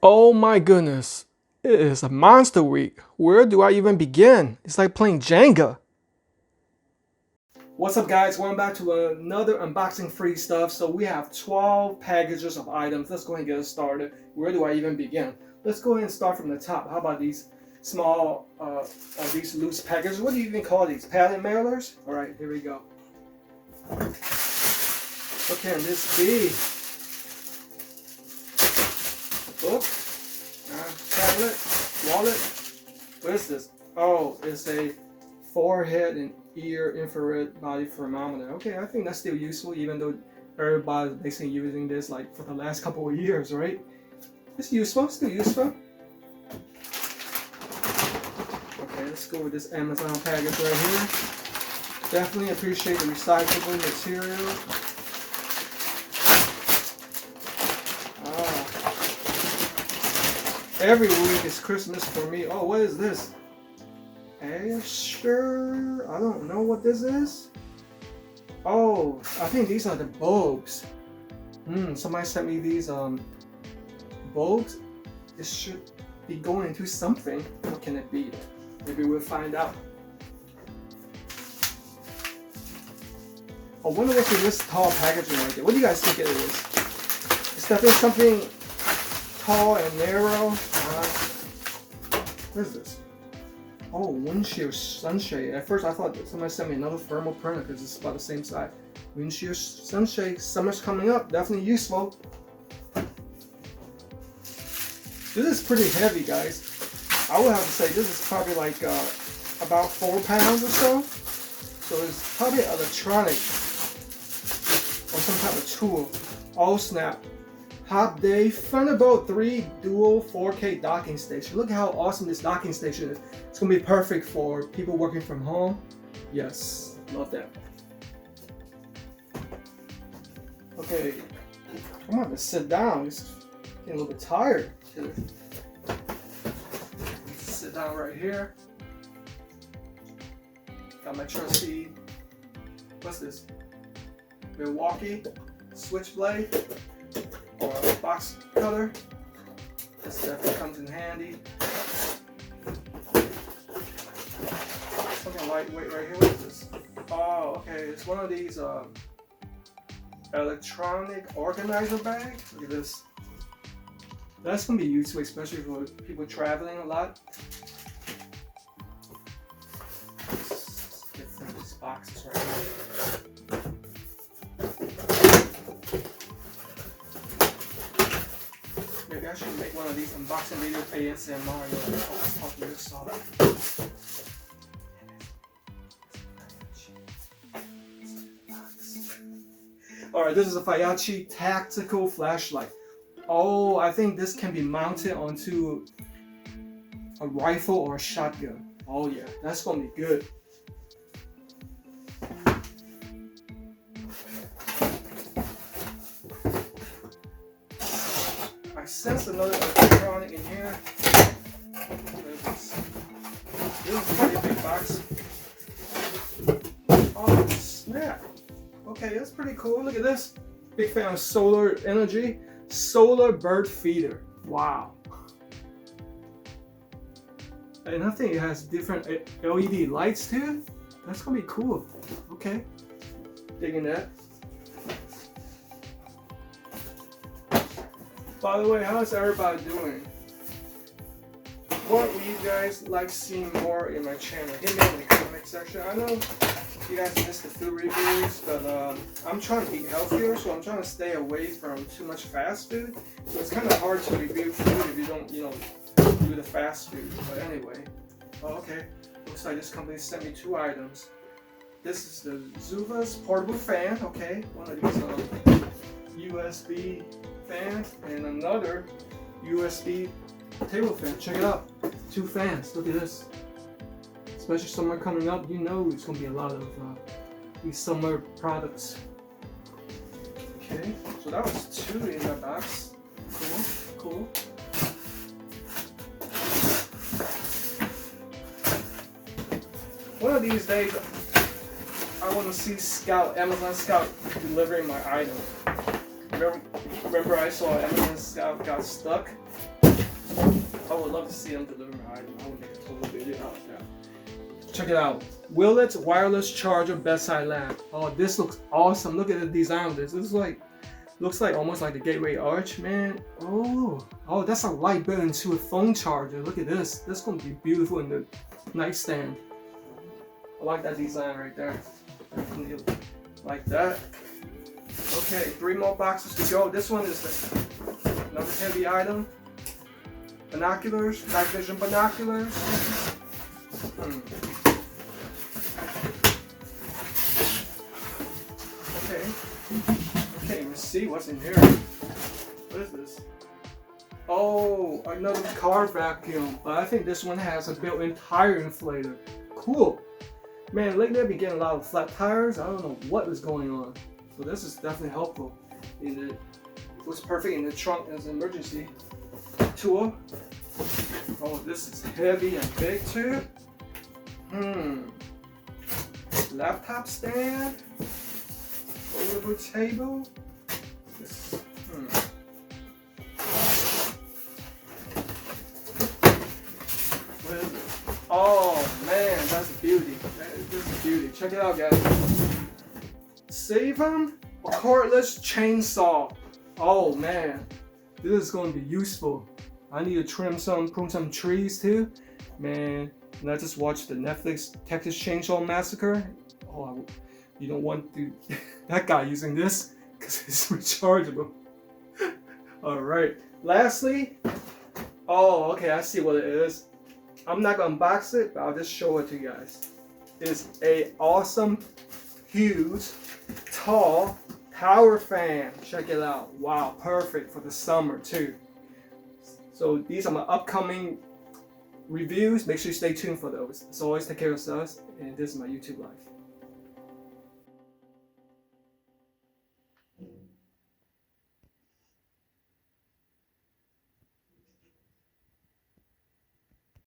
Oh my goodness, it is a monster week. Where do I even begin? It's like playing Jenga. What's up guys, welcome back to another unboxing free stuff. So we have 12 packages of items. Let's go ahead and get it started. Where do I even begin? Let's go ahead and start from the top. How about these small, these loose packages? What do you even call these? Pattern mailers? Alright, here we go. What can this be? Book? Tablet? Wallet? What is this? Oh, it's a forehead and ear infrared body thermometer. Okay, I think that's still useful, even though everybody's basically using this like for the last couple of years, right? It's useful, still useful. Okay, let's go with this Amazon package right here. Definitely appreciate the recyclable material. Every week is Christmas for me. Oh, what is this? Sure, I don't know what this is. Oh, I think these are the bulbs. Somebody sent me these bulbs. This should be going into something. What can it be? Maybe we'll find out. I wonder what's in this tall packaging right there. What do you guys think it is? It's definitely something tall and narrow. What is this? Oh, windshield sunshade. At first I thought that somebody sent me another thermal printer because it's about the same size. Windshield sunshade. Summer's coming up. Definitely useful. This is pretty heavy, guys. I would have to say this is probably like about 4 pounds or so. So it's probably electronic or some type of tool. Oh snap. Hot Day Thunderbolt 3 Dual 4K docking station. Look how awesome this docking station is. It's going to be perfect for people working from home. Yes, love that. Okay, I'm going to sit down. It's getting a little bit tired. Sit down right here. Got my trusty, what's this? Milwaukee switchblade. Or a box cutter. This definitely comes in handy. Something lightweight right here. What is this? Oh, okay. It's one of these electronic organizer bags. Look at this. That's gonna be useful, especially for people traveling a lot. Let's get through these boxes right here. Maybe I should make one of these unboxing videos for ASMR. Alright, this is a Fayachi tactical flashlight. Oh, I think this can be mounted onto a rifle or a shotgun. Oh yeah, that's gonna be good. I sense another electronic in here. This is probably a big box. Oh snap! Okay, that's pretty cool. Look at this. Big fan of solar energy. Solar bird feeder. Wow. And I think it has different LED lights too. That's gonna be cool. Okay. Digging that. By the way, how's everybody doing? What would you guys like seeing more in my channel? Hit me in the comment section. I know you guys missed the food reviews, but I'm trying to eat healthier, so I'm trying to stay away from too much fast food. So it's kind of hard to review food if you don't, do the fast food. But anyway, oh, okay. Looks like this company sent me 2 items. This is the Zuva's portable fan. Okay, one of these USB fan and another USB table fan. Check it out. 2 fans. Look at this. Especially summer coming up, you know it's gonna be a lot of these summer products. Okay, so that was 2 in that box. Cool. One of these days, I want to see Amazon Scout delivering my item. Remember I saw Amazon Scout got stuck? I would love to see them deliver my item. I would make a total video out of that. Check it out. Willet's wireless charger bedside lamp. Oh, this looks awesome. Look at the design of this. This is like, looks like almost like the gateway arch, man. Oh, that's a light built into a phone charger. Look at this. This is gonna be beautiful in the nightstand. I like that design right there. Like that. Okay, 3 more boxes to go. This one is another heavy item. Binoculars, night vision binoculars. Okay, let's see what's in here. What is this? Oh, another car vacuum. But I think this one has a built-in tire inflator. Cool. Man, lately I've been getting a lot of flat tires. I don't know what is going on. So this is definitely helpful. It was perfect in the trunk as an emergency tool. Oh, this is heavy and big too. Laptop stand. Foldable table. This, What is it? Oh man, that's a beauty. That is just a beauty. Check it out, guys. Save them. A cordless chainsaw. Oh man, this is going to be useful. I need to prune some trees too. Man, and I just watched the Netflix Texas Chainsaw Massacre. Oh, you don't want to that guy using this because it's rechargeable. All right. Lastly, oh, okay, I see what it is. I'm not gonna unbox it, but I'll just show it to you guys. It's a awesome, huge, tall tower fan. Check it out. Wow, perfect for the summer too. So these are my upcoming reviews. Make sure you stay tuned for those. As always, take care of yourselves, and this is my YouTube life.